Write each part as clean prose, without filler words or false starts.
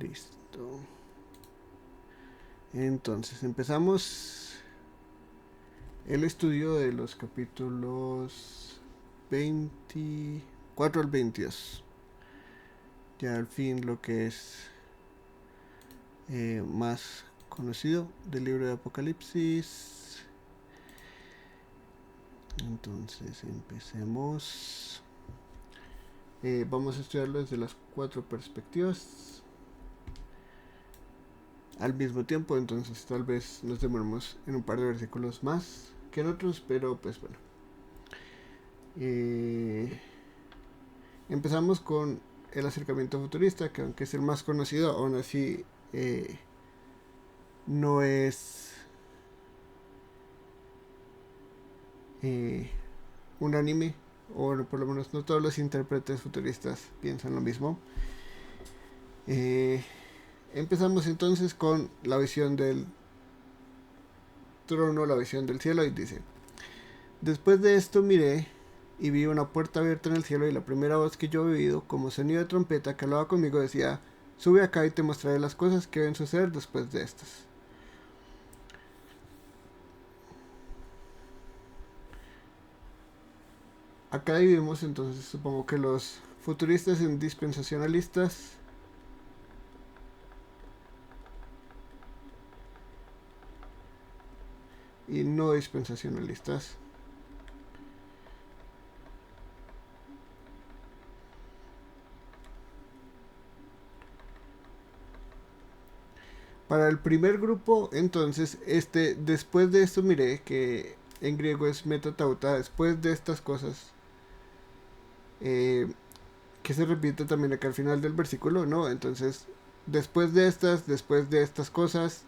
Listo. Entonces empezamos el estudio de los capítulos 24 al 22. Ya al fin lo que es más conocido del libro de Apocalipsis. Entonces empecemos. Vamos a estudiarlo desde las 4 perspectivas al mismo tiempo, entonces tal vez nos demoremos en un par de versículos más que en otros, pero pues bueno. Empezamos con el acercamiento futurista, que aunque es el más conocido, aún así no es unánime, o por lo menos no todos los intérpretes futuristas piensan lo mismo. Empezamos entonces con la visión del trono, la visión del cielo, y dice: después de esto miré y vi una puerta abierta en el cielo, y la primera voz que yo he oído, como sonido de trompeta que hablaba conmigo, decía: sube acá y te mostraré las cosas que deben suceder después de estas. Acá dividimos entonces, supongo que los futuristas en dispensacionalistas y no dispensacionalistas. Para el primer grupo, entonces, después de esto miré, que en griego es metatauta, después de estas cosas, que se repite también acá al final del versículo, ¿no? Entonces, después de estas cosas,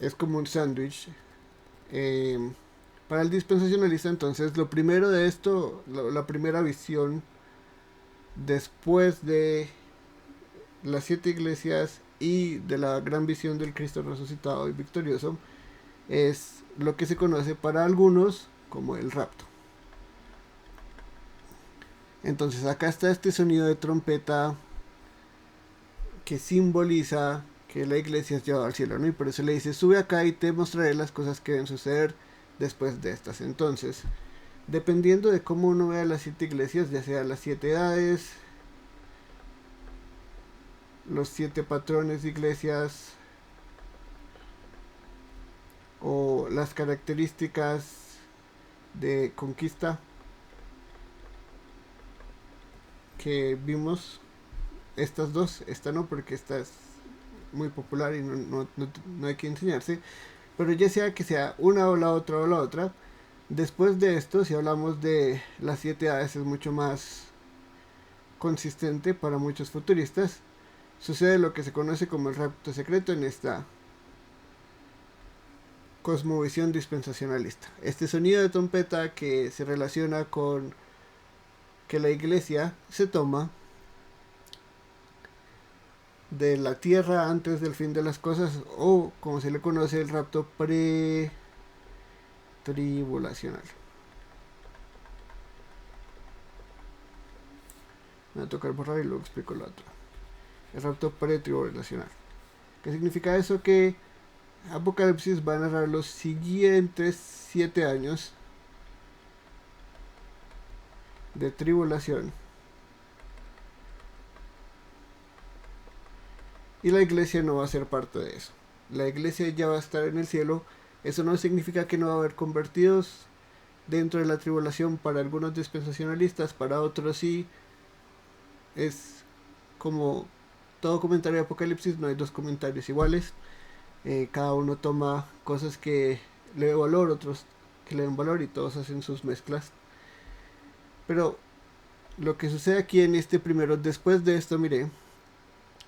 es como un sándwich. Para el dispensacionalista, entonces, lo primero de esto, la primera visión, después de las 7 iglesias y de la gran visión del Cristo resucitado y victorioso, es lo que se conoce para algunos como el rapto. Entonces acá está este sonido de trompeta que simboliza que la iglesia es llevada al cielo, ¿no? Y por eso le dice: sube acá y te mostraré las cosas que deben suceder después de estas. Entonces, dependiendo de cómo uno vea las 7 iglesias, ya sea las 7 edades, los 7 patrones de iglesias, o las características de conquista que vimos, estas dos, esta no, porque esta es muy popular y no hay que enseñarse, pero ya sea que sea una o la otra, después de esto, si hablamos de las 7 edades, es mucho más consistente para muchos futuristas. Sucede lo que se conoce como el rapto secreto en esta cosmovisión dispensacionalista. Este sonido de trompeta que se relaciona con que la iglesia se toma de la tierra antes del fin de las cosas, o como se le conoce, el rapto pre-tribulacional. Me va a tocar borrar y luego explico lo otro. El rapto pre-tribulacional. ¿Qué significa eso? Que Apocalipsis va a narrar los siguientes 7 años de tribulación, y la iglesia no va a ser parte de eso. La iglesia ya va a estar en el cielo. Eso no significa que no va a haber convertidos dentro de la tribulación. Para algunos dispensacionalistas, para otros sí. Es como todo comentario de Apocalipsis, no hay dos comentarios iguales. Cada uno toma cosas que le ve valor, otros que le den valor, y todos hacen sus mezclas. Pero lo que sucede aquí en este primero: después de esto miré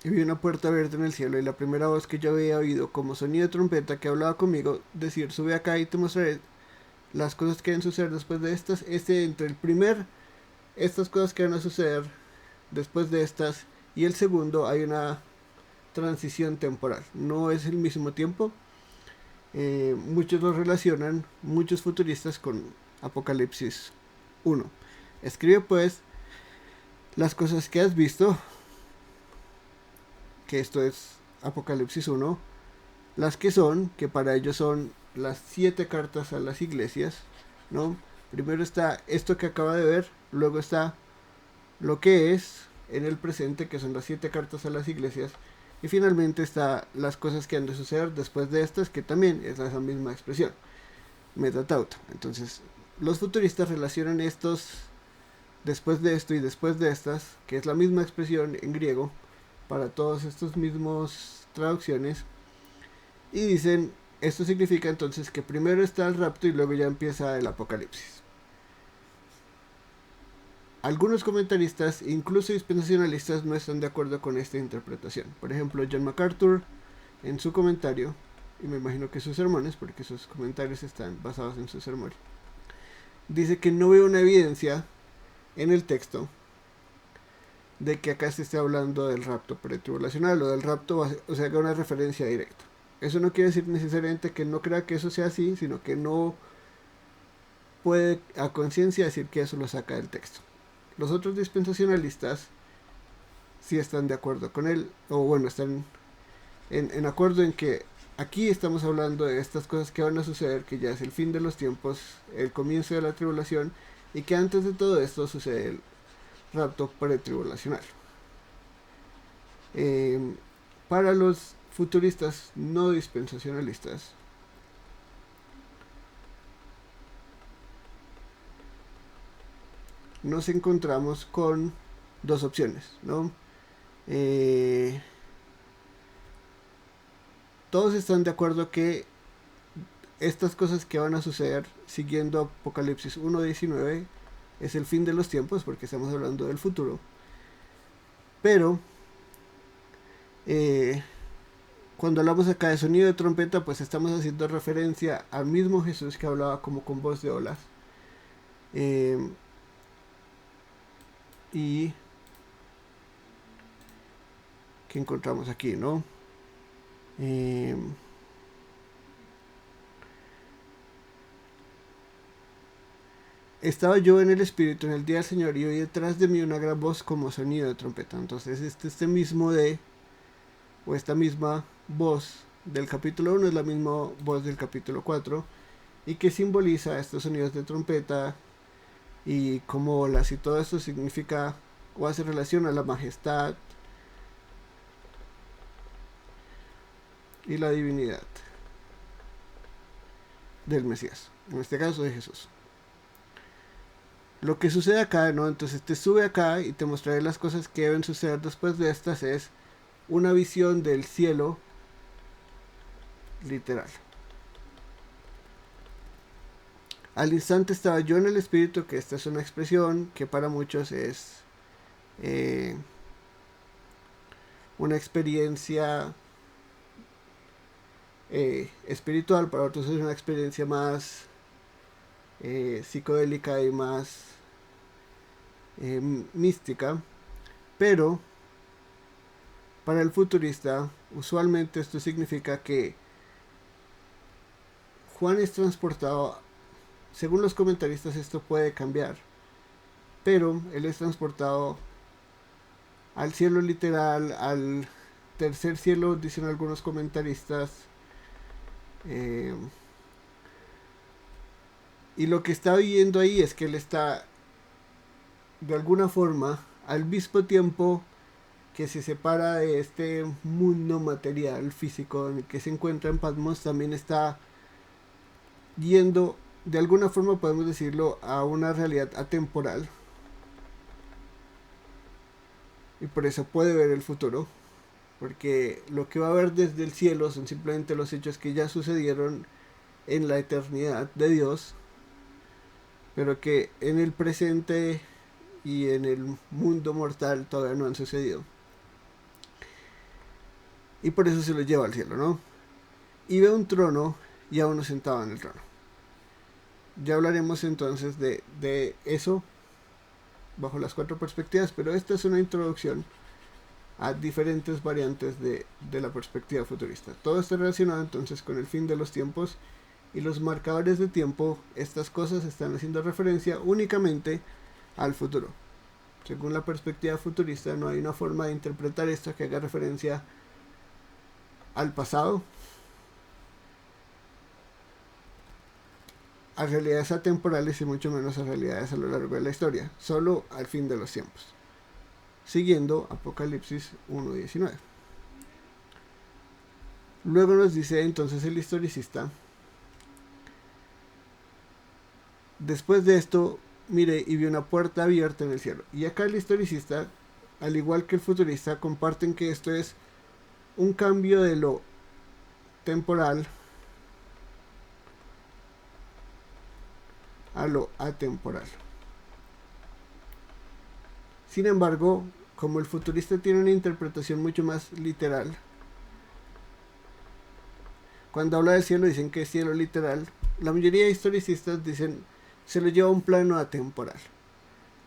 y vi una puerta abierta en el cielo, y la primera voz que yo había oído, como sonido de trompeta que hablaba conmigo, decir: sube acá y te mostraré las cosas que deben suceder después de estas. Entre el primer, estas cosas que van a suceder después de estas, y el segundo, hay una transición temporal. No es el mismo tiempo. Muchos lo relacionan, muchos futuristas, con Apocalipsis 1. Escribe pues las cosas que has visto, que esto es Apocalipsis 1, las que son, que para ellos son las 7 cartas a las iglesias, ¿no? Primero está esto que acaba de ver, luego está lo que es en el presente, que son las 7 cartas a las iglesias, y finalmente está las cosas que han de suceder después de estas, que también es esa misma expresión, metatauta. Entonces, los futuristas relacionan estos después de esto y después de estas, que es la misma expresión en griego para todos estos mismos traducciones, y dicen, esto significa entonces que primero está el rapto y luego ya empieza el apocalipsis. Algunos comentaristas, incluso dispensacionalistas, no están de acuerdo con esta interpretación. Por ejemplo, John MacArthur, en su comentario, y me imagino que sus sermones, porque sus comentarios están basados en su sermón, dice que no ve una evidencia en el texto de que acá se esté hablando del rapto pretribulacional o del rapto, o sea, que una referencia directa. Eso no quiere decir necesariamente que no crea que eso sea así, sino que no puede a conciencia decir que eso lo saca del texto. Los otros dispensacionalistas sí están de acuerdo con él, o bueno, están en acuerdo en que aquí estamos hablando de estas cosas que van a suceder, que ya es el fin de los tiempos, el comienzo de la tribulación, y que antes de todo esto sucede el rapto pretribulacional. Para los futuristas no dispensacionalistas, nos encontramos con dos opciones, ¿no? Todos están de acuerdo que estas cosas que van a suceder siguiendo Apocalipsis 1:19 es el fin de los tiempos, porque estamos hablando del futuro. Pero cuando hablamos acá de sonido de trompeta, pues estamos haciendo referencia al mismo Jesús que hablaba como con voz de olas. Y que encontramos aquí, ¿no? Estaba yo en el Espíritu en el día del Señor y oí detrás de mí una gran voz como sonido de trompeta. Entonces este mismo o esta misma voz del capítulo 1 es la misma voz del capítulo 4 y que simboliza estos sonidos de trompeta y como olas, y todo esto significa o hace relación a la majestad y la divinidad del Mesías, en este caso de Jesús. Lo que sucede acá, ¿no? Entonces te sube acá y te mostraré las cosas que deben suceder después de estas. Es una visión del cielo literal. Al instante estaba yo en el Espíritu, que esta es una expresión que para muchos es una experiencia espiritual, para otros es una experiencia más psicodélica y más mística, pero para el futurista usualmente esto significa que Juan es transportado, según los comentaristas esto puede cambiar, pero él es transportado al cielo literal, al tercer cielo, dicen algunos comentaristas, y lo que está viendo ahí es que él está de alguna forma al mismo tiempo que se separa de este mundo material físico en el que se encuentra en Patmos, también está yendo, de alguna forma podemos decirlo, a una realidad atemporal, y por eso puede ver el futuro, porque lo que va a ver desde el cielo son simplemente los hechos que ya sucedieron en la eternidad de Dios, pero que en el presente y en el mundo mortal todavía no han sucedido, y por eso se lo lleva al cielo, ¿no? Y ve un trono y a uno sentado en el trono. Ya hablaremos entonces de eso bajo las 4 perspectivas, pero esta es una introducción a diferentes variantes de la perspectiva futurista. Todo está relacionado entonces con el fin de los tiempos y los marcadores de tiempo. Estas cosas están haciendo referencia únicamente al futuro. Según la perspectiva futurista, no hay una forma de interpretar esto que haga referencia al pasado, a realidades atemporales y mucho menos a realidades a lo largo de la historia, solo al fin de los tiempos, siguiendo Apocalipsis 1:19. Luego nos dice entonces el historicista: después de esto miré y vi una puerta abierta en el cielo. Y acá el historicista, al igual que el futurista, comparten que esto es un cambio de lo temporal a lo atemporal. Sin embargo, como el futurista tiene una interpretación mucho más literal, cuando habla del cielo dicen que es cielo literal, la mayoría de historicistas dicen se lo lleva a un plano atemporal.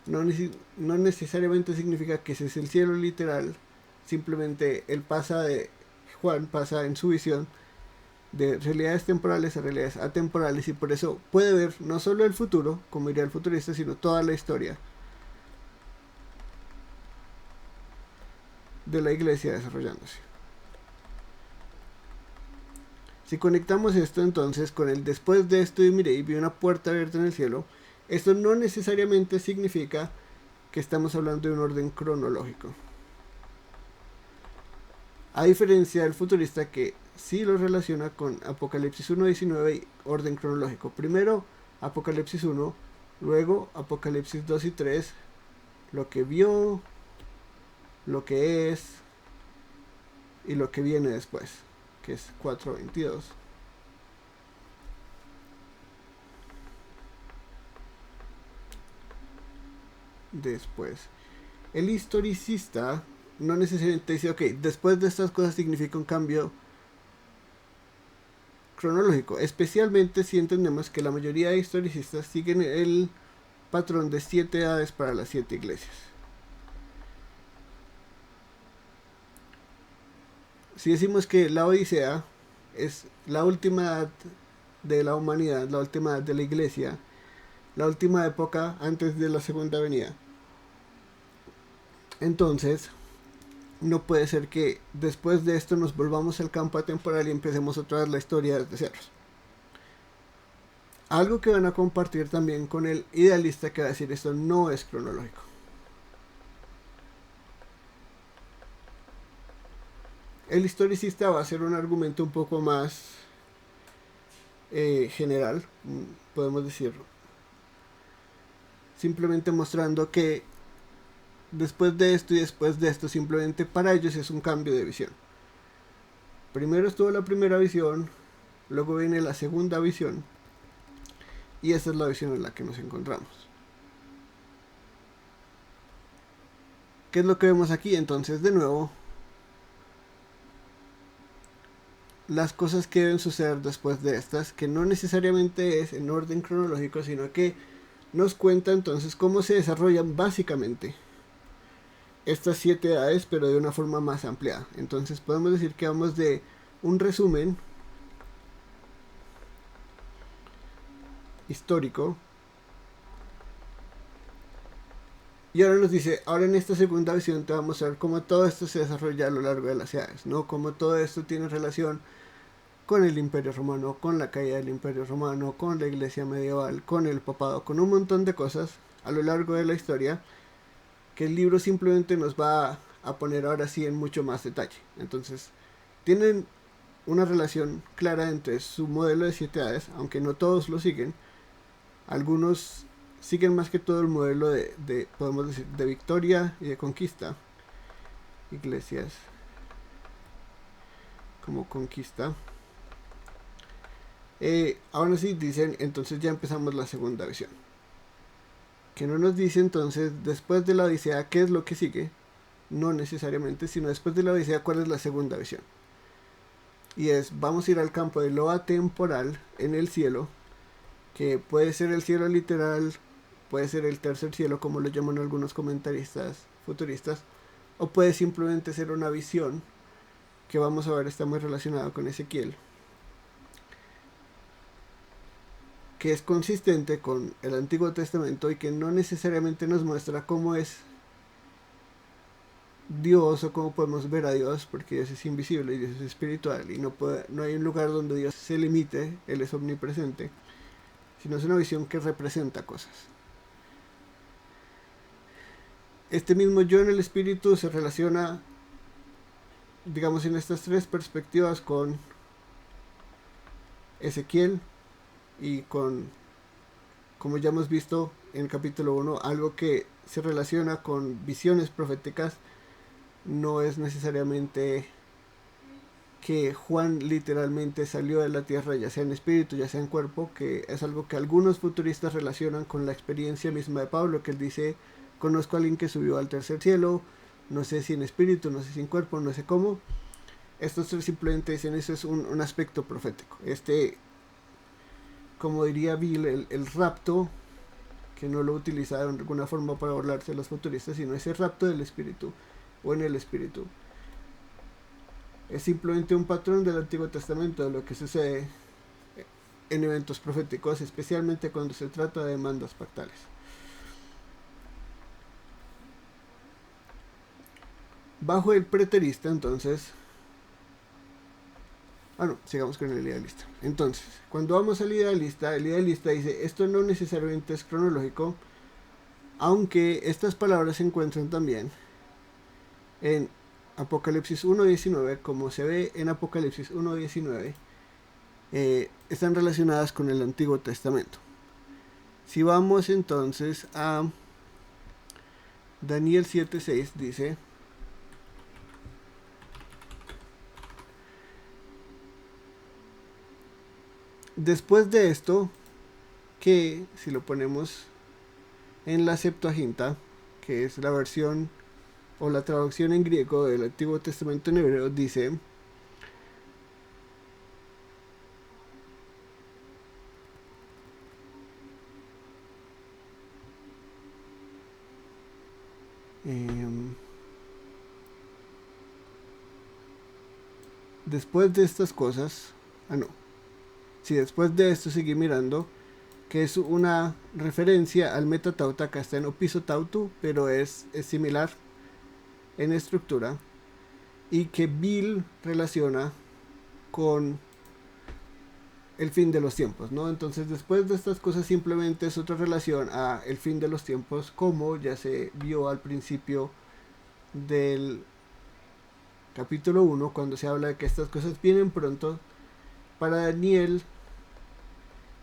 No necesariamente significa que ese es el cielo literal, simplemente Juan pasa en su visión de realidades temporales a realidades atemporales, y por eso puede ver no solo el futuro, como diría el futurista, sino toda la historia de la iglesia desarrollándose. Si conectamos esto entonces con el después de esto y miré y vi una puerta abierta en el cielo, esto no necesariamente significa que estamos hablando de un orden cronológico. A diferencia del futurista, que sí lo relaciona con Apocalipsis 1:19 y orden cronológico. Primero Apocalipsis 1, luego Apocalipsis 2 y 3, lo que vio, lo que es y lo que viene después, que es 4:22. Después, el historicista no necesariamente dice, ok, después de estas cosas significa un cambio cronológico, especialmente si entendemos que la mayoría de historicistas siguen el patrón de 7 edades para las 7 iglesias. Si decimos que la Odisea es la última edad de la humanidad, la última edad de la iglesia, la última época antes de la segunda venida, entonces no puede ser que después de esto nos volvamos al campo atemporal y empecemos otra vez la historia desde ceros. Algo que van a compartir también con el idealista, que va a decir esto no es cronológico. El historicista va a hacer un argumento un poco más general, podemos decirlo, simplemente mostrando que después de esto y después de esto, simplemente para ellos es un cambio de visión. Primero estuvo la primera visión, luego viene la segunda visión, y esa es la visión en la que nos encontramos. ¿Qué es lo que vemos aquí? Entonces, de nuevo, las cosas que deben suceder después de estas, que no necesariamente es en orden cronológico, sino que nos cuenta entonces cómo se desarrollan básicamente estas 7 edades, pero de una forma más ampliada. Entonces podemos decir que vamos de un resumen histórico, y ahora nos dice, ahora en esta segunda visión te va a mostrar cómo todo esto se desarrolla a lo largo de las edades, ¿no? Cómo todo esto tiene relación con el Imperio Romano, con la caída del Imperio Romano, con la iglesia medieval, con el papado, con un montón de cosas a lo largo de la historia, que el libro simplemente nos va a poner ahora sí en mucho más detalle. Entonces, tienen una relación clara entre su modelo de 7 edades, aunque no todos lo siguen. Algunos siguen más que todo el modelo podemos decir, de victoria y de conquista. Iglesias como conquista. Aún así dicen, entonces ya empezamos la segunda visión. Que no nos dice entonces, después de la Odisea, qué es lo que sigue. No necesariamente, sino después de la Odisea, cuál es la segunda visión. Y es, vamos a ir al campo de lo atemporal en el cielo, que puede ser el cielo literal, puede ser el tercer cielo, como lo llaman algunos comentaristas futuristas, o puede simplemente ser una visión que vamos a ver está muy relacionada con Ezequiel, que es consistente con el Antiguo Testamento y que no necesariamente nos muestra cómo es Dios o cómo podemos ver a Dios, porque Dios es invisible y Dios es espiritual y no hay un lugar donde Dios se limite, Él es omnipresente, sino es una visión que representa cosas. Este mismo yo en el espíritu se relaciona, digamos, en estas tres perspectivas con Ezequiel y con, como ya hemos visto en el capítulo 1, algo que se relaciona con visiones proféticas. No es necesariamente que Juan literalmente salió de la tierra, ya sea en espíritu, ya sea en cuerpo, que es algo que algunos futuristas relacionan con la experiencia misma de Pablo, que él dice, conozco a alguien que subió al tercer cielo, no sé si en espíritu, no sé si en cuerpo, no sé cómo. Estos tres simplemente dicen, eso es un aspecto profético. Como diría Bill, el rapto, que no lo utilizaron de alguna forma para burlarse de los futuristas, sino ese rapto del espíritu, o en el espíritu. Es simplemente un patrón del Antiguo Testamento de lo que sucede en eventos proféticos, especialmente cuando se trata de demandas pactales. Bajo el preterista, entonces, sigamos con el idealista. Entonces, cuando vamos al idealista, el idealista dice, esto no necesariamente es cronológico, aunque estas palabras se encuentran también en Apocalipsis 1.19, como se ve en Apocalipsis 1.19, están relacionadas con el Antiguo Testamento. Si vamos entonces a Daniel 7.6, dice, después de esto, que si lo ponemos en la Septuaginta, que es la versión o la traducción en griego del Antiguo Testamento en hebreo, dice, después de estas cosas, después de esto seguí mirando, que es una referencia al metatauta, acá está en opisotautu, pero es similar en estructura, y que Bill relaciona con el fin de los tiempos, ¿no? Entonces, después de estas cosas simplemente es otra relación a el fin de los tiempos, como ya se vio al principio del capítulo 1, cuando se habla de que estas cosas vienen pronto. Para Daniel,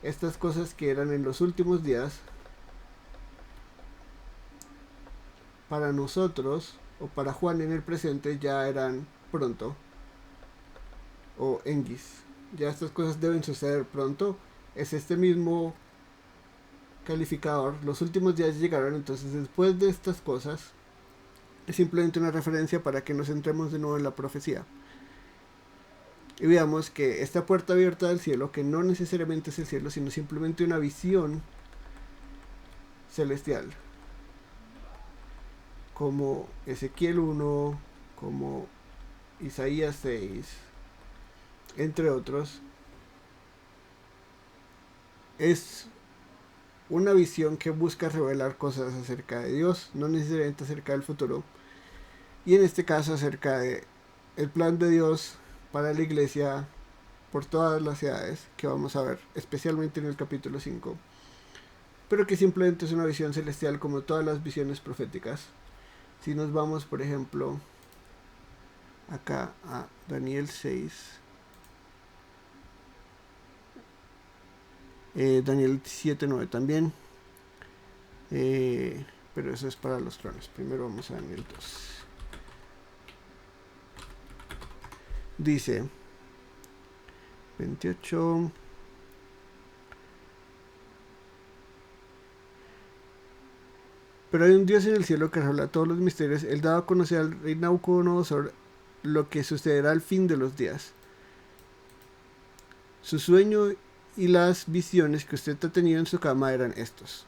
estas cosas que eran en los últimos días, para nosotros, o para Juan en el presente, ya eran pronto, o engis. Ya estas cosas deben suceder pronto. Es este mismo calificador. Los últimos días llegaron, entonces después de estas cosas es simplemente una referencia para que nos centremos de nuevo en la profecía. Y veamos que esta puerta abierta del cielo, que no necesariamente es el cielo, sino simplemente una visión celestial, como Ezequiel 1, como Isaías 6, entre otros, es una visión que busca revelar cosas acerca de Dios, no necesariamente acerca del futuro, y en este caso acerca de el plan de Dios para la iglesia por todas las edades, que vamos a ver especialmente en el capítulo 5, pero que simplemente es una visión celestial como todas las visiones proféticas. Si nos vamos, por ejemplo, acá a Daniel 6, Daniel 7.9 también, pero eso es para los tronos. Primero vamos a Daniel 2. Dice 28. Pero hay un Dios en el cielo que revela todos los misterios. Él daba a conocer al rey Nabucodonosor lo que sucederá al fin de los días. Su sueño y las visiones que usted ha tenido en su cama eran estos.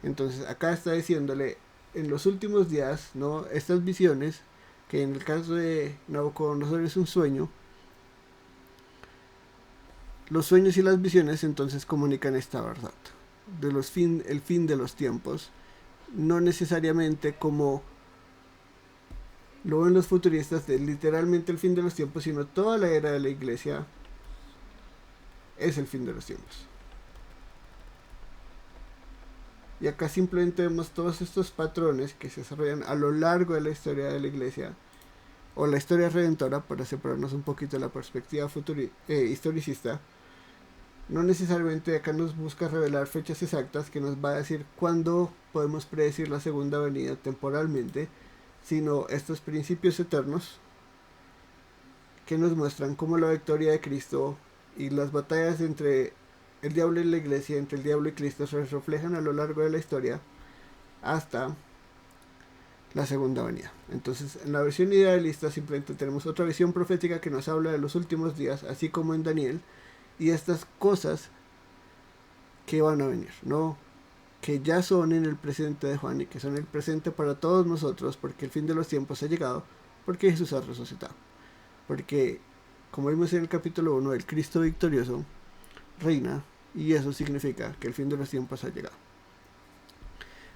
Entonces acá está diciéndole, en los últimos días, ¿no? Estas visiones, que en el caso de Nabucodonosor es un sueño, los sueños y las visiones entonces comunican esta verdad de el fin de los tiempos, no necesariamente como lo ven los futuristas de literalmente el fin de los tiempos, sino toda la era de la iglesia es el fin de los tiempos. Y acá simplemente vemos todos estos patrones que se desarrollan a lo largo de la historia de la iglesia, o la historia redentora, para separarnos un poquito de la perspectiva historicista. No necesariamente acá nos busca revelar fechas exactas que nos va a decir cuándo podemos predecir la segunda venida temporalmente, sino estos principios eternos que nos muestran cómo la victoria de Cristo y las batallas entre el diablo y la iglesia, entre el diablo y Cristo, se reflejan a lo largo de la historia hasta la segunda venida. Entonces, en la versión idealista simplemente tenemos otra visión profética que nos habla de los últimos días, así como en Daniel, y estas cosas que van a venir, ¿no? Que ya son en el presente de Juan y que son el presente para todos nosotros, porque el fin de los tiempos ha llegado, porque Jesús ha resucitado. Porque, como vimos en el capítulo 1, el Cristo victorioso reina, y eso significa que el fin de los tiempos ha llegado.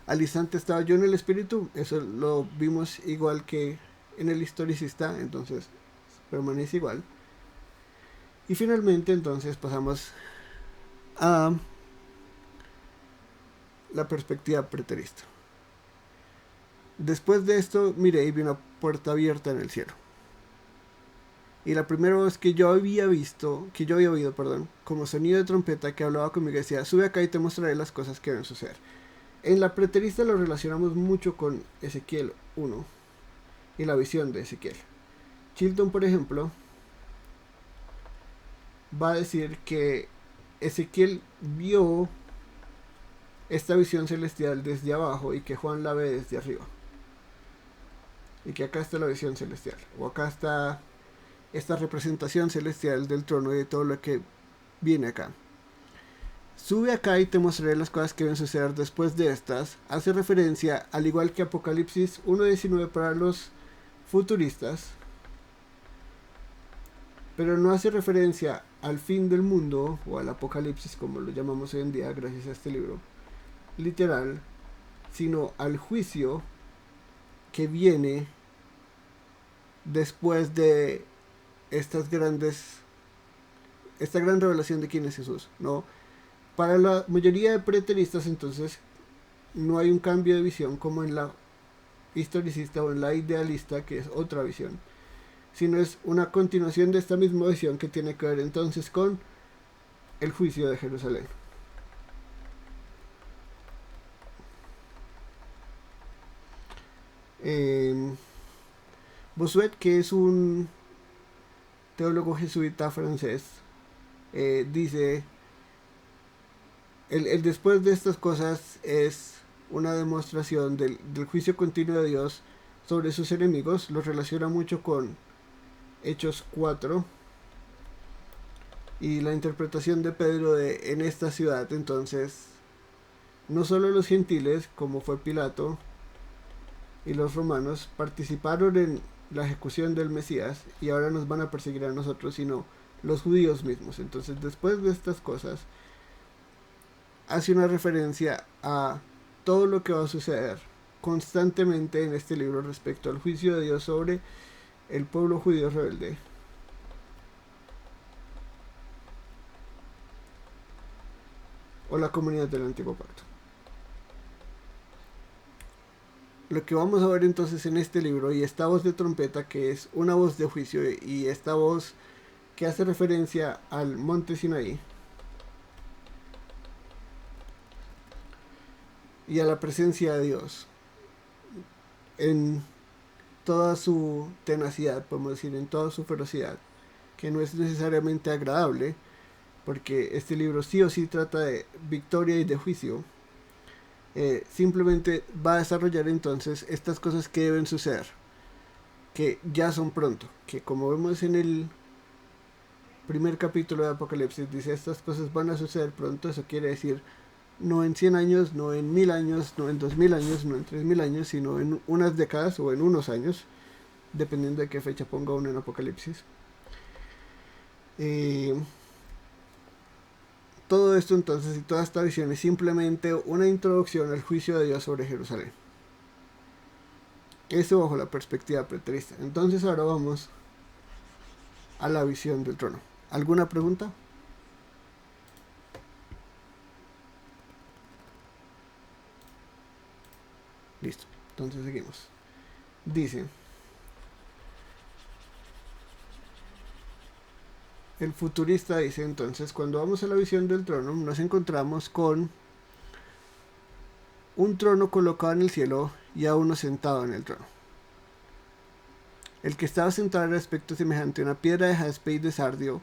Al instante estaba yo en el espíritu, eso lo vimos igual que en el historicista, entonces permanece igual. Y finalmente entonces pasamos a la perspectiva preterista. Después de esto miré y vi una puerta abierta en el cielo. Y la primera vez que yo había oído, como sonido de trompeta que hablaba conmigo, decía: sube acá y te mostraré las cosas que deben suceder. En la preterista lo relacionamos mucho con Ezequiel 1 y la visión de Ezequiel. Chilton, por ejemplo, va a decir que Ezequiel vio esta visión celestial desde abajo y que Juan la ve desde arriba. Y que acá está la visión celestial, o acá está esta representación celestial del trono y de todo lo que viene acá. Sube acá y te mostraré las cosas que deben suceder después de estas. Hace referencia, al igual que Apocalipsis 1.19 para los futuristas, pero no hace referencia al fin del mundo o al apocalipsis, como lo llamamos hoy en día gracias a este libro literal, sino al juicio que viene después de esta gran revelación de quién es Jesús, ¿no? Para la mayoría de preteristas, entonces, no hay un cambio de visión como en la historicista o en la idealista, que es otra visión, sino es una continuación de esta misma visión que tiene que ver entonces con el juicio de Jerusalén. Bossuet, que es un teólogo jesuita francés, dice: el después de estas cosas es una demostración del juicio continuo de Dios sobre sus enemigos. Lo relaciona mucho con Hechos 4 y la interpretación de Pedro de en esta ciudad. Entonces, no solo los gentiles, como fue Pilato, y los romanos participaron en la ejecución del Mesías y ahora nos van a perseguir a nosotros, sino los judíos mismos. Entonces, después de estas cosas, hace una referencia a todo lo que va a suceder constantemente en este libro respecto al juicio de Dios sobre el pueblo judío rebelde, o la comunidad del Antiguo Pacto. Lo que vamos a ver entonces en este libro, y esta voz de trompeta, que es una voz de juicio, y esta voz que hace referencia al monte Sinaí y a la presencia de Dios en toda su tenacidad, podemos decir, en toda su ferocidad, que no es necesariamente agradable, porque este libro sí o sí trata de victoria y de juicio. Simplemente va a desarrollar entonces estas cosas que deben suceder, que ya son pronto, que como vemos en el primer capítulo de Apocalipsis, dice: estas cosas van a suceder pronto. Eso quiere decir no en 100 años, no en 1000 años, no en 2000 años, no en 3000 años, sino en unas décadas o en unos años, dependiendo de qué fecha ponga uno en Apocalipsis. Todo esto entonces y toda esta visión es simplemente una introducción al juicio de Dios sobre Jerusalén. Eso bajo la perspectiva preterista. Entonces ahora vamos a la visión del trono. ¿Alguna pregunta? Listo, entonces seguimos. Dice, el futurista dice entonces, cuando vamos a la visión del trono nos encontramos con un trono colocado en el cielo y a uno sentado en el trono. El que estaba sentado era aspecto semejante a una piedra de jaspe y de sardio.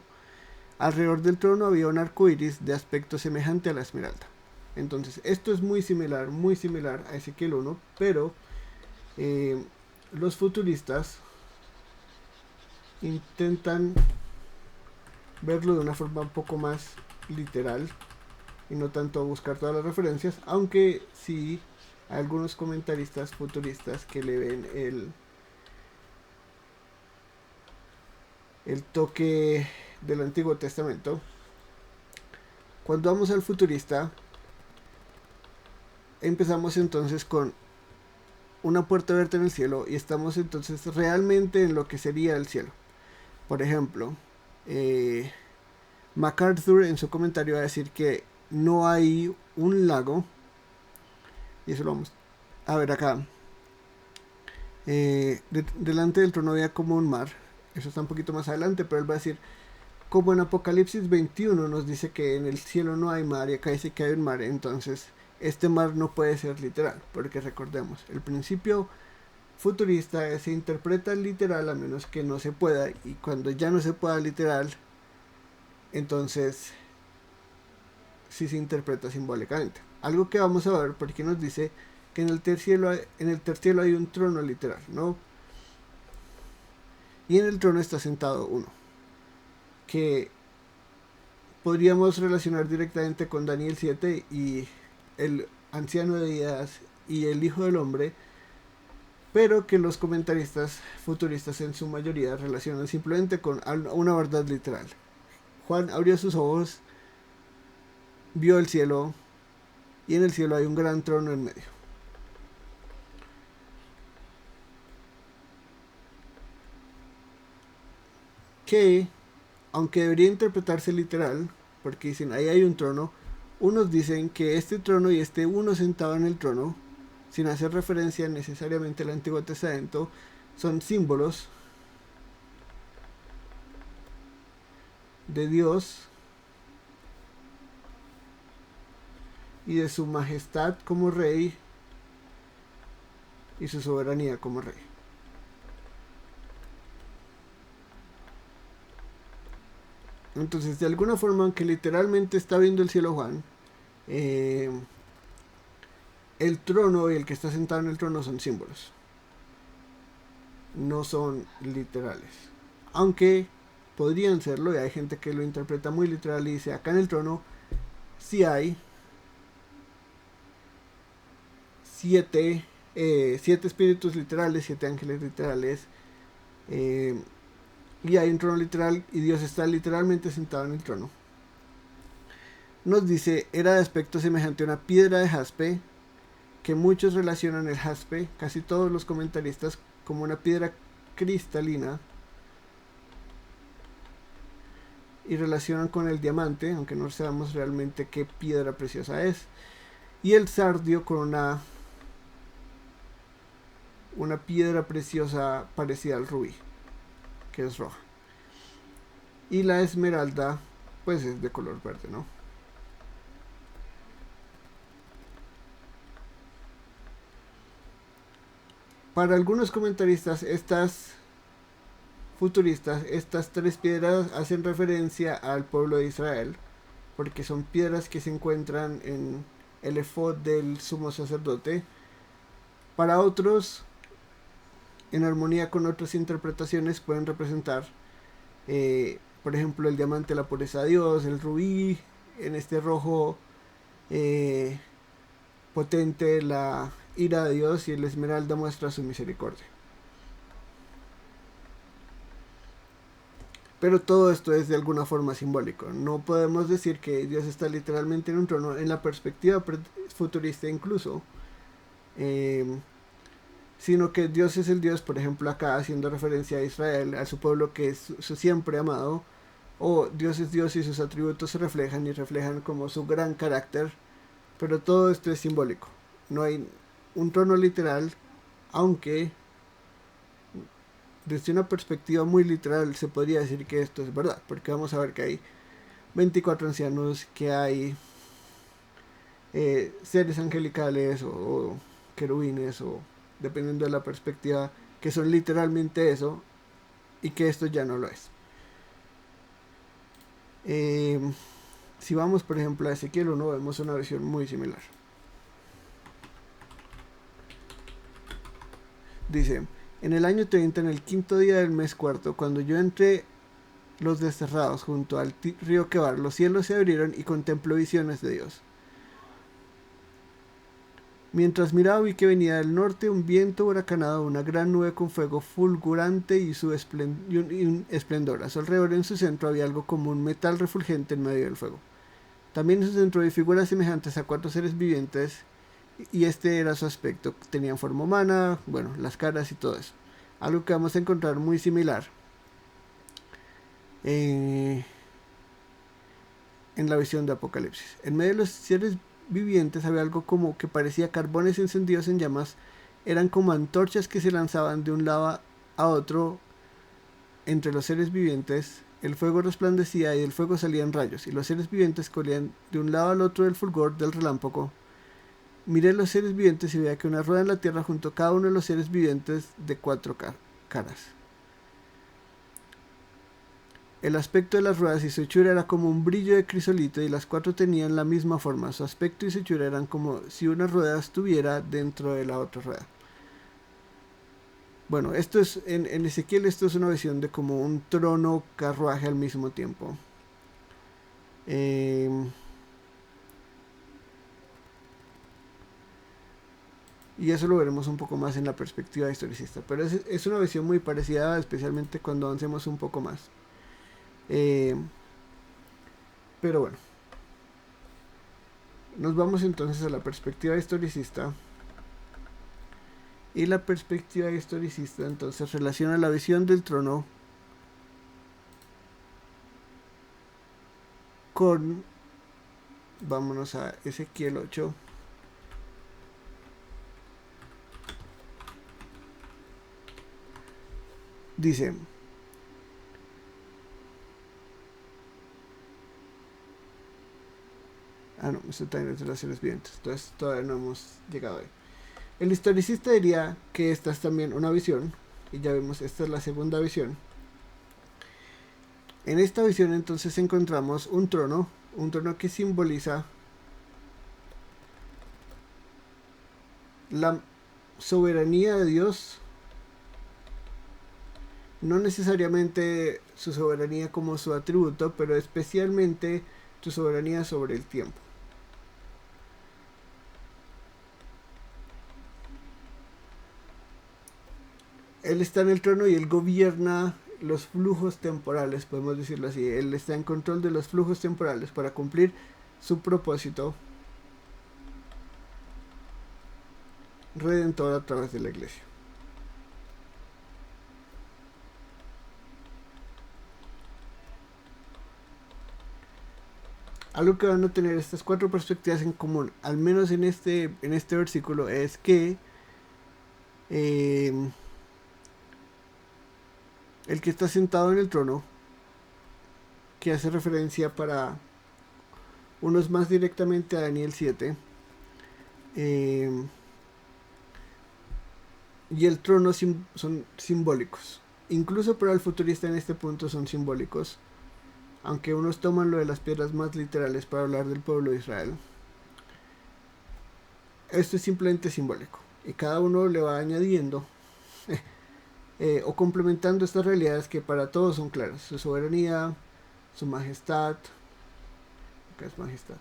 Alrededor del trono había un arco iris de aspecto semejante a la esmeralda. Entonces, esto es muy similar a Ezequiel 1, pero los futuristas intentan verlo de una forma un poco más literal y no tanto buscar todas las referencias, aunque sí hay algunos comentaristas futuristas que le ven el toque del Antiguo Testamento. Cuando vamos al futurista, empezamos entonces con una puerta abierta en el cielo y estamos entonces realmente en lo que sería el cielo. Por ejemplo, MacArthur en su comentario va a decir que no hay un lago, y eso lo vamos a ver acá. Delante del trono había como un mar, eso está un poquito más adelante, pero él va a decir, como en Apocalipsis 21 nos dice que en el cielo no hay mar y acá dice que hay un mar, entonces este mar no puede ser literal, porque recordemos, el principio futurista se interpreta literal a menos que no se pueda, y cuando ya no se pueda literal, entonces sí se interpreta simbólicamente. Algo que vamos a ver porque nos dice que en el tercer cielo hay un trono literal, ¿no? Y en el trono está sentado uno, que podríamos relacionar directamente con Daniel 7 y el anciano de días y el hijo del hombre, pero que los comentaristas futuristas en su mayoría relacionan simplemente con una verdad literal. Juan abrió sus ojos, vio el cielo y en el cielo hay un gran trono en medio. Que, aunque debería interpretarse literal, porque dicen ahí hay un trono, unos dicen que este trono y este uno sentado en el trono, sin hacer referencia necesariamente al Antiguo Testamento, son símbolos de Dios y de su majestad como rey y su soberanía como rey. Entonces, de alguna forma, aunque literalmente está viendo el cielo Juan, el trono y el que está sentado en el trono son símbolos, no son literales, aunque podrían serlo, y hay gente que lo interpreta muy literal y dice, acá en el trono sí hay 7 espíritus literales, 7 ángeles literales, y hay un trono literal y Dios está literalmente sentado en el trono. Nos dice, era de aspecto semejante a una piedra de jaspe, que muchos relacionan el jaspe, casi todos los comentaristas, como una piedra cristalina, y relacionan con el diamante, aunque no sabemos realmente qué piedra preciosa es, y el sardio con una piedra preciosa parecida al rubí, que es roja, y la esmeralda pues es de color verde, ¿no? Para algunos comentaristas, estas futuristas, estas 3 piedras hacen referencia al pueblo de Israel, porque son piedras que se encuentran en el efod del sumo sacerdote. Para otros, en armonía con otras interpretaciones, pueden representar, por ejemplo, el diamante, la pureza de Dios, el rubí, en este rojo potente, la ira de Dios, y el esmeralda muestra su misericordia. Pero todo esto es de alguna forma simbólico. No podemos decir que Dios está literalmente en un trono. En la perspectiva futurista incluso, sino que Dios es el Dios, por ejemplo acá haciendo referencia a Israel, a su pueblo que es su siempre amado, o Dios es Dios y sus atributos se reflejan y reflejan como su gran carácter, pero todo esto es simbólico. No hay un trono literal, aunque desde una perspectiva muy literal se podría decir que esto es verdad, porque vamos a ver que hay 24 ancianos, que hay seres angelicales o querubines, o dependiendo de la perspectiva, que son literalmente eso, y que esto ya no lo es. Si vamos por ejemplo a Ezequiel 1, vemos una visión muy similar. Dice: en el año 30, en el quinto día del mes cuarto, cuando yo entré los desterrados junto al río Quebar, los cielos se abrieron y contempló visiones de Dios. Mientras miraba, vi que venía del norte un viento huracanado, una gran nube con fuego fulgurante y un esplendor. A su alrededor, en su centro, había algo como un metal refulgente en medio del fuego. También en su centro había figuras semejantes a 4 seres vivientes, y este era su aspecto. Tenían forma humana, bueno, las caras y todo eso. Algo que vamos a encontrar muy similar en la visión de Apocalipsis. En medio de los seres vivientes había algo como que parecía carbones encendidos en llamas. Eran como antorchas que se lanzaban de un lado a otro entre los seres vivientes. El fuego resplandecía y del fuego salían rayos, y los seres vivientes corrían de un lado al otro del fulgor del relámpago. Miré los seres vivientes y veía que una rueda en la tierra junto a cada uno de los seres vivientes de 4 caras. El aspecto de las ruedas y su hechura era como un brillo de crisolito, y las 4 tenían la misma forma. Su aspecto y su hechura eran como si una rueda estuviera dentro de la otra rueda. Bueno, esto es en Ezequiel, esto es una visión de como un trono carruaje al mismo tiempo. Y eso lo veremos un poco más en la perspectiva historicista, pero es una visión muy parecida, especialmente cuando avancemos un poco más. Pero bueno, nos vamos entonces a la perspectiva historicista. Y la perspectiva historicista entonces relaciona la visión del trono con, vámonos a Ezequiel 8. Dice: no, esto también es de las seres vivientes, entonces todavía no hemos llegado ahí. El historicista diría que esta es también una visión, y ya vemos, esta es la segunda visión. En esta visión entonces encontramos un trono que simboliza la soberanía de Dios, no necesariamente su soberanía como su atributo, pero especialmente su soberanía sobre el tiempo. Él está en el trono y él gobierna los flujos temporales, podemos decirlo así. Él está en control de los flujos temporales para cumplir su propósito redentor a través de la iglesia. Algo que van a tener estas 4 perspectivas en común, al menos en este versículo, es que el que está sentado en el trono, que hace referencia para unos más directamente a Daniel 7, y el trono son simbólicos. Incluso para el futurista en este punto son simbólicos, aunque unos toman lo de las piedras más literales para hablar del pueblo de Israel. Esto es simplemente simbólico, y cada uno le va añadiendo o complementando estas realidades que para todos son claras: su soberanía, su majestad. ¿Qué es majestad?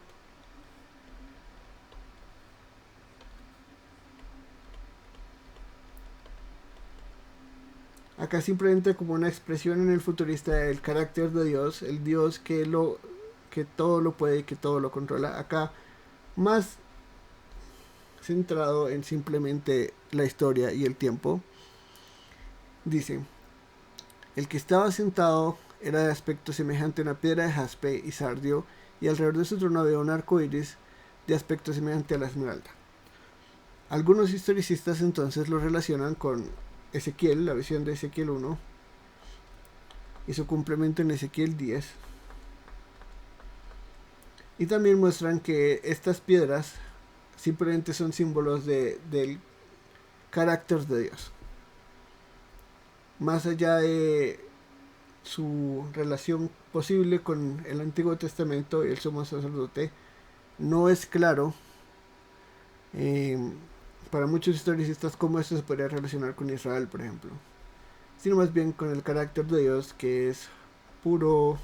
Acá simplemente como una expresión en el futurista del carácter de Dios, el Dios que todo lo puede y que todo lo controla. Acá más centrado en simplemente la historia y el tiempo. Dice, el que estaba sentado era de aspecto semejante a una piedra de jaspe y sardio, y alrededor de su trono había un arco iris de aspecto semejante a la esmeralda. Algunos historicistas entonces lo relacionan con Ezequiel, la visión de Ezequiel 1, y su complemento en Ezequiel 10. Y también muestran que estas piedras simplemente son símbolos del carácter de Dios. Más allá de su relación posible con el Antiguo Testamento y el sumo sacerdote, no es claro para muchos historicistas cómo esto se podría relacionar con Israel, por ejemplo, sino más bien con el carácter de Dios, que es puro,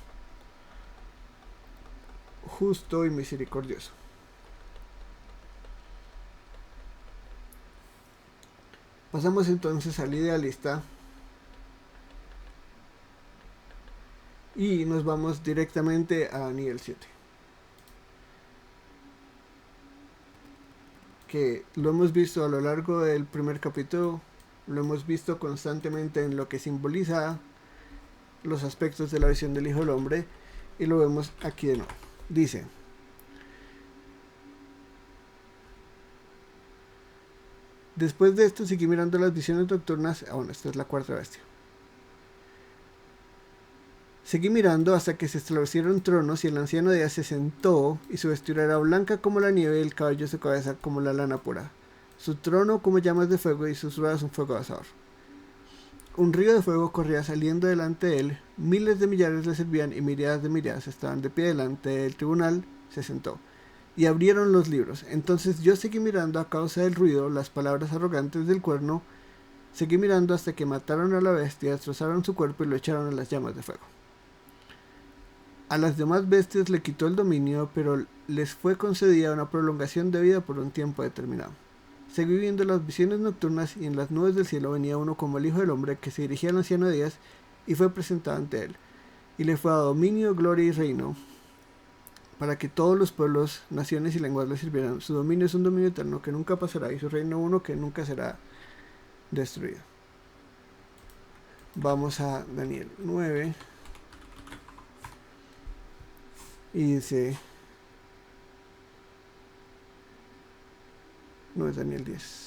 justo y misericordioso. Pasamos entonces al idealista y nos vamos directamente a Daniel 7, que lo hemos visto a lo largo del primer capítulo, lo hemos visto constantemente en lo que simboliza los aspectos de la visión del Hijo del Hombre, y lo vemos aquí de nuevo. Dice, después de esto seguí mirando las visiones nocturnas. Bueno, esta es la cuarta bestia. Seguí mirando hasta que se establecieron tronos y el anciano de Días se sentó, y su vestidura era blanca como la nieve y el cabello de su cabeza como la lana pura. Su trono como llamas de fuego y sus ruedas un fuego abrasador. Un río de fuego corría saliendo delante de él, miles de millares le servían y miríadas de miríadas estaban de pie delante del tribunal. Se sentó y abrieron los libros. Entonces yo seguí mirando a causa del ruido, las palabras arrogantes del cuerno. Seguí mirando hasta que mataron a la bestia, destrozaron su cuerpo y lo echaron a las llamas de fuego. A las demás bestias le quitó el dominio, pero les fue concedida una prolongación de vida por un tiempo determinado. Seguí viendo las visiones nocturnas, y en las nubes del cielo venía uno como el Hijo del Hombre, que se dirigía al anciano de Días y fue presentado ante él. Y le fue dado dominio, gloria y reino, para que todos los pueblos, naciones y lenguas le sirvieran. Su dominio es un dominio eterno que nunca pasará, y su reino uno que nunca será destruido. Vamos a Daniel 9. Y dice, no es Daniel 10.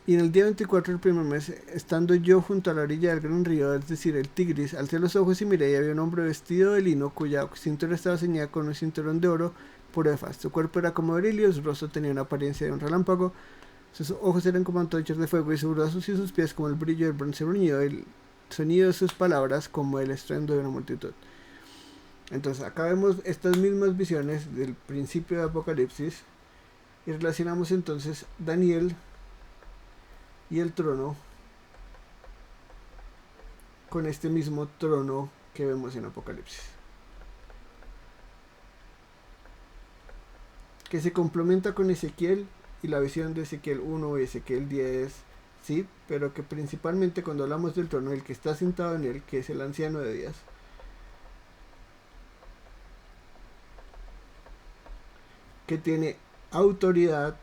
Y en el día 24 del primer mes, estando yo junto a la orilla del gran río, es decir, el Tigris, alcé los ojos y miré, y había un hombre vestido de lino, cuya cintura estaba ceñida con un cinturón de oro puro de faz. Su cuerpo era como berilio, su rostro tenía una apariencia de un relámpago, sus ojos eran como antorchas de fuego, y sus brazos y sus pies como el brillo del bronce bruñido, el sonido de sus palabras como el estruendo de una multitud. Entonces acá vemos estas mismas visiones del principio de Apocalipsis, y relacionamos entonces Daniel y el trono con este mismo trono que vemos en Apocalipsis, que se complementa con Ezequiel y la visión de Ezequiel 1 y Ezequiel 10, sí, pero que principalmente cuando hablamos del trono, el que está sentado en él, que es el anciano de días, que tiene autoridad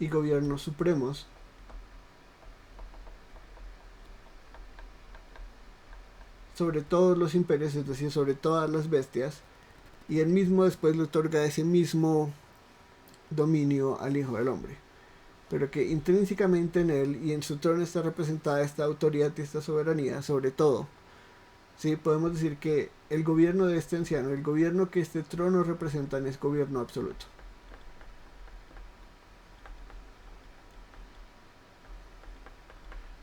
y gobiernos supremos sobre todos los imperios, es decir, sobre todas las bestias, y él mismo después le otorga ese mismo dominio al Hijo del Hombre, pero que intrínsecamente en él y en su trono está representada esta autoridad y esta soberanía sobre todo. Sí, podemos decir que el gobierno de este anciano, el gobierno que este trono representa, es gobierno absoluto.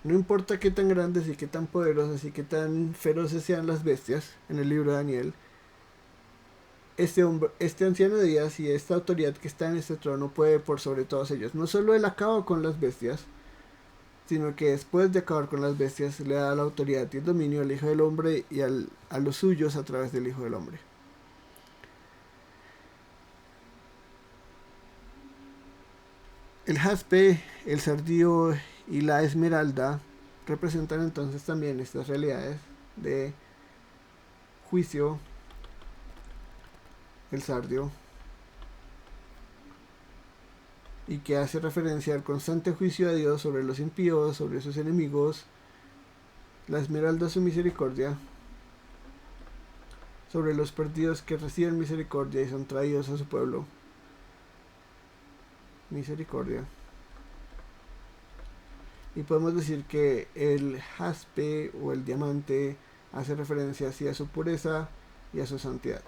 No importa qué tan grandes y qué tan poderosas y qué tan feroces sean las bestias en el libro de Daniel, este anciano de días y esta autoridad que está en este trono puede por sobre todos ellos. No solo él acaba con las bestias, sino que después de acabar con las bestias le da la autoridad y el dominio al Hijo del Hombre y a los suyos a través del Hijo del Hombre. El jaspe, el sardío y la esmeralda representan entonces también estas realidades de juicio. El sardio, y que hace referencia al constante juicio de Dios sobre los impíos, sobre sus enemigos. La esmeralda, su misericordia sobre los perdidos que reciben misericordia y son traídos a su pueblo. Misericordia. Y podemos decir que el jaspe o el diamante hace referencia así a su pureza y a su santidad.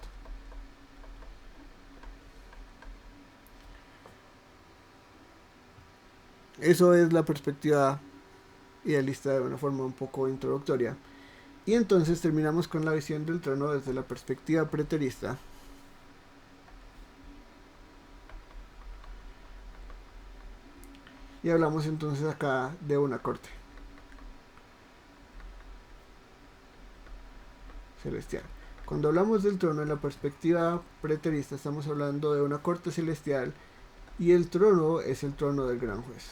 Eso es la perspectiva idealista de una forma un poco introductoria. Y entonces terminamos con la visión del trono desde la perspectiva preterista. Y hablamos entonces acá de una corte celestial. Cuando hablamos del trono en la perspectiva preterista, estamos hablando de una corte celestial, y el trono es el trono del gran juez.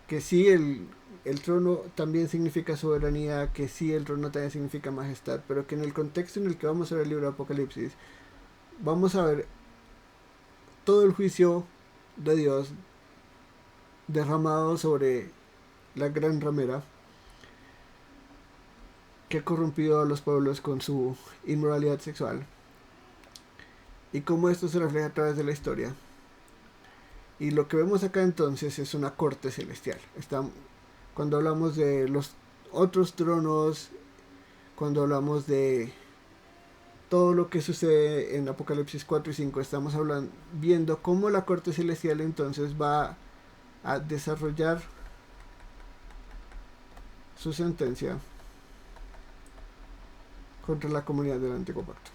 Que sí, el trono también significa soberanía, que sí, el trono también significa majestad, pero que en el contexto en el que vamos a ver el libro de Apocalipsis, vamos a ver todo el juicio de Dios derramado sobre la gran ramera que ha corrompido a los pueblos con su inmoralidad sexual, y cómo esto se refleja a través de la historia. Y lo que vemos acá entonces es una corte celestial. Cuando hablamos de los otros tronos, cuando hablamos de todo lo que sucede en Apocalipsis 4 y 5, estamos viendo cómo la corte celestial entonces va a desarrollar su sentencia contra la comunidad del Antiguo Pacto.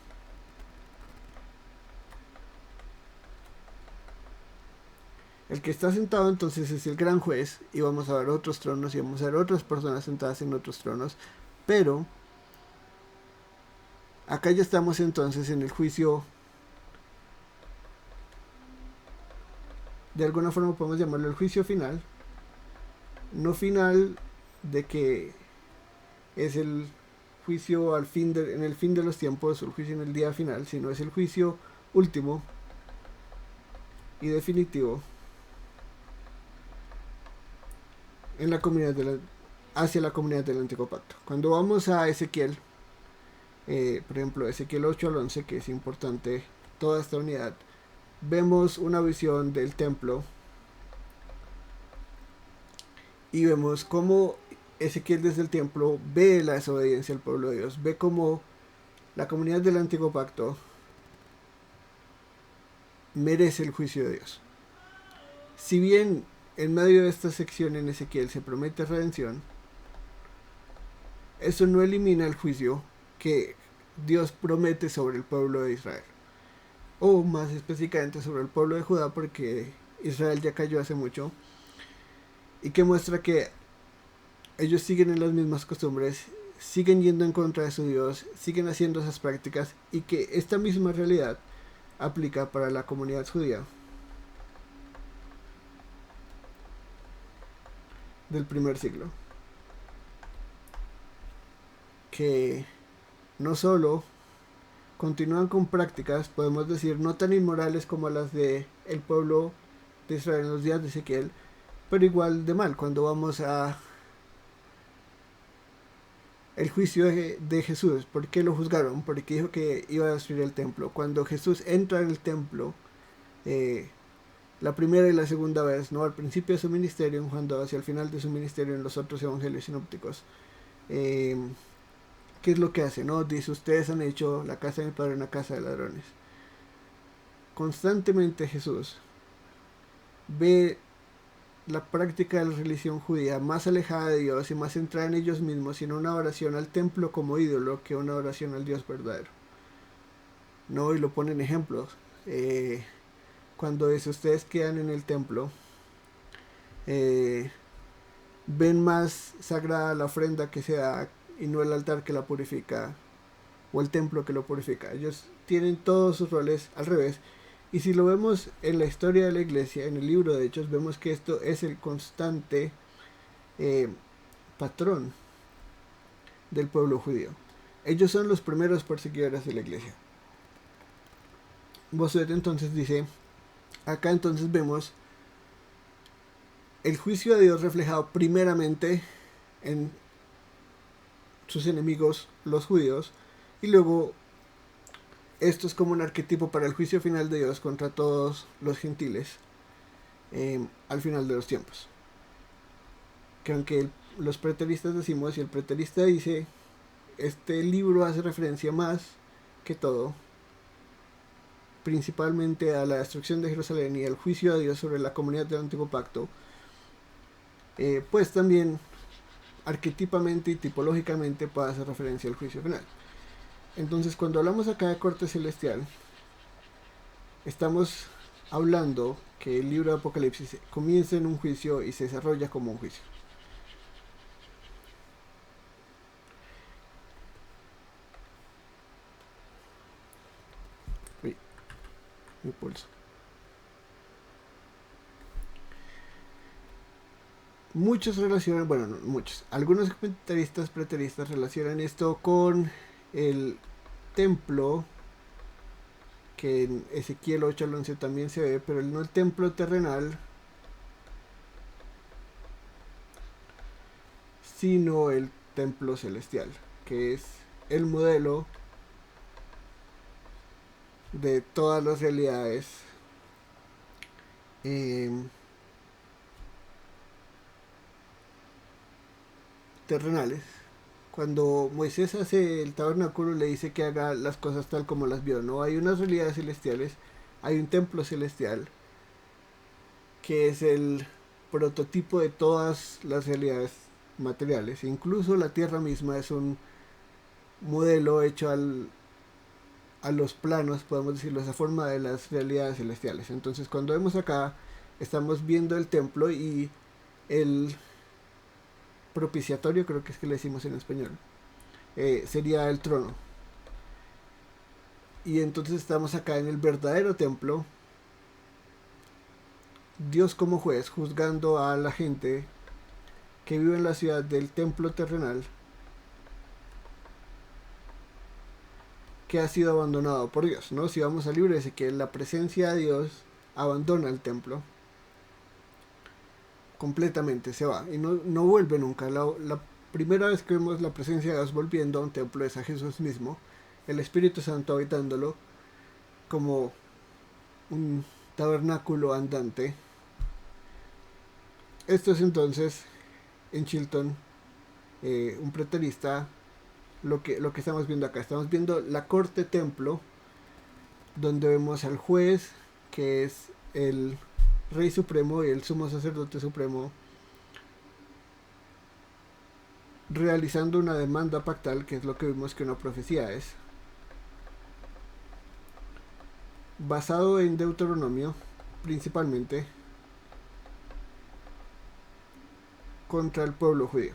El que está sentado entonces es el gran juez, y vamos a ver otros tronos y vamos a ver otras personas sentadas en otros tronos, pero acá ya estamos entonces en el juicio, de alguna forma podemos llamarlo el juicio final, no final de que es el juicio en el fin de los tiempos, el juicio en el día final, sino es el juicio último y definitivo en la comunidad hacia la comunidad del Antiguo Pacto. Cuando vamos a Ezequiel, por ejemplo Ezequiel 8 al 11, que es importante toda esta unidad, vemos una visión del templo y vemos cómo Ezequiel desde el templo ve la desobediencia del pueblo de Dios, ve cómo la comunidad del Antiguo Pacto merece el juicio de Dios. Si bien en medio de esta sección en Ezequiel se promete redención, eso no elimina el juicio que Dios promete sobre el pueblo de Israel, o más específicamente sobre el pueblo de Judá, porque Israel ya cayó hace mucho, y que muestra que ellos siguen en las mismas costumbres, siguen yendo en contra de su Dios, siguen haciendo esas prácticas, y que esta misma realidad aplica para la comunidad judía del primer siglo, que no solo continúan con prácticas, podemos decir, no tan inmorales como las de el pueblo de Israel en los días de Ezequiel, pero igual de mal. Cuando vamos a el juicio de Jesús, ¿por qué lo juzgaron? Porque dijo que iba a destruir el templo. Cuando Jesús entra en el templo, la primera y la segunda vez, no al principio de su ministerio en Juan 2, hacia el final de su ministerio en los otros evangelios sinópticos, ¿qué es lo que hace? ¿No? Dice, ustedes han hecho la casa de mi padre una casa de ladrones. Constantemente Jesús ve la práctica de la religión judía más alejada de Dios y más centrada en ellos mismos, sino una oración al templo como ídolo que una oración al Dios verdadero. No, y lo ponen ejemplos. Cuando dice, ustedes quedan en el templo, ven más sagrada la ofrenda que se da y no el altar que la purifica o el templo que lo purifica. Ellos tienen todos sus roles al revés, Y si lo vemos en la historia de la iglesia, en el libro de Hechos, vemos que esto es el constante eh, patrón del pueblo judío. Ellos son los primeros perseguidores de la iglesia. Bossuet entonces dice, acá entonces vemos el juicio de Dios reflejado primeramente en sus enemigos, los judíos, y luego esto es como un arquetipo para el juicio final de Dios contra todos los gentiles al final de los tiempos. Que aunque los preteristas decimos, y el preterista dice, este libro hace referencia más que todo, principalmente a la destrucción de Jerusalén y al juicio de Dios sobre la comunidad del Antiguo Pacto, pues también arquetipamente y tipológicamente puede hacer referencia al juicio final. Entonces, cuando hablamos acá de corte celestial, estamos hablando que el libro de Apocalipsis comienza en un juicio y se desarrolla como un juicio. Uy, mi pulso. Muchos relacionan, bueno, no, muchos, algunos comentaristas preteristas relacionan esto con el templo, que en Ezequiel 8 al 11 también se ve, pero no el templo terrenal, sino el templo celestial, que es el modelo de todas las realidades eh, terrenales. Cuando Moisés hace el tabernáculo le dice que haga las cosas tal como las vio, ¿no? Hay unas realidades celestiales, hay un templo celestial que es el prototipo de todas las realidades materiales. Incluso la tierra misma es un modelo hecho a los planos, podemos decirlo de esa forma, de las realidades celestiales. Entonces cuando vemos acá, estamos viendo el templo y el propiciatorio, creo que es que le decimos en español, sería el trono. Y entonces estamos acá en el verdadero templo, Dios como juez juzgando a la gente que vive en la ciudad del templo terrenal que ha sido abandonado por Dios, ¿no? Si vamos al libro de Ezequiel, la presencia de Dios abandona el templo completamente, se va y no vuelve nunca. La primera vez que vemos la presencia de Dios volviendo a un templo es a Jesús mismo, el Espíritu Santo habitándolo como un tabernáculo andante. Esto es entonces en Chilton, un preterista, lo que estamos viendo acá. Estamos viendo la corte templo, donde vemos al juez, que es el rey supremo y el sumo sacerdote supremo, realizando una demanda pactal, que es lo que vimos que una profecía es, basado en Deuteronomio, principalmente, contra el pueblo judío.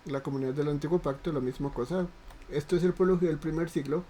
La comunidad del Antiguo Pacto, la misma cosa. Esto es el pueblo judío del primer siglo,